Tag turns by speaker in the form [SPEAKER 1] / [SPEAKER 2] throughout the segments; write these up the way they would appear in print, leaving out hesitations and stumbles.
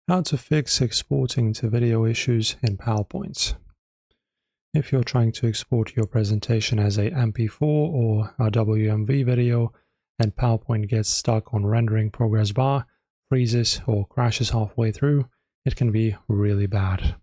[SPEAKER 1] How to fix exporting to video issues in PowerPoint. If you're trying to export your presentation as a MP4 or a WMV video and PowerPoint gets stuck on rendering progress bar, freezes or crashes halfway through, it can be really bad.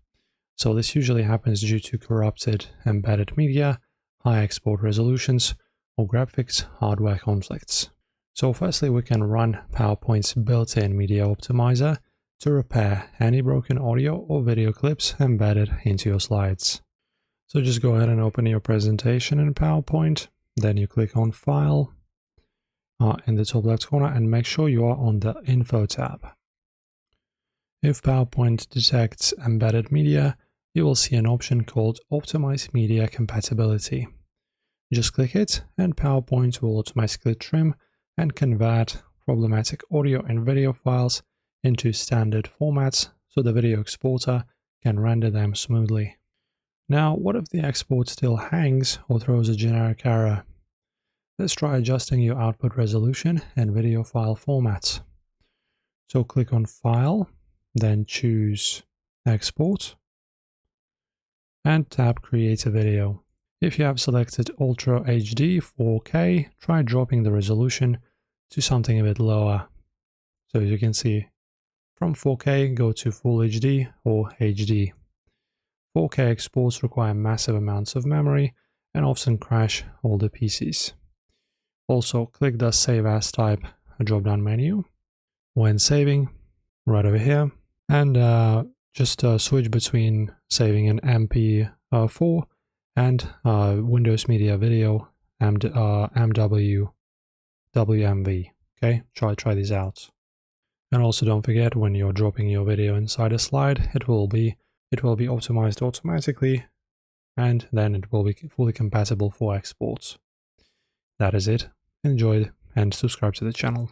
[SPEAKER 1] So this usually happens due to corrupted embedded media, high export resolutions, or graphics hardware conflicts. So firstly, we can run PowerPoint's built-in media optimizer to repair any broken audio or video clips embedded into your slides. So just go ahead and open your presentation in PowerPoint, then you click on File in the top left corner and make sure you are on the Info tab. If PowerPoint detects embedded media, you will see an option called Optimize Media Compatibility. Just click it and PowerPoint will automatically trim and convert problematic audio and video files into standard formats so the video exporter can render them smoothly. Now, what if the export still hangs or throws a generic error? Let's try adjusting your output resolution and video file formats. So click on File, then choose Export, and tap Create a Video. If you have selected Ultra HD 4K, try dropping the resolution to something a bit lower. So as you can see, from 4K go to Full HD or HD. 4K exports require massive amounts of memory and often crash older PCs. Also, click the Save As type drop-down menu when saving, right over here, and just switch between saving in MP4 and Windows Media Video MW WMV. Okay, try these out. And also don't forget, when you're dropping your video inside a slide, it will be optimized automatically, and then it will be fully compatible for exports. That is it. Enjoy and subscribe to the channel.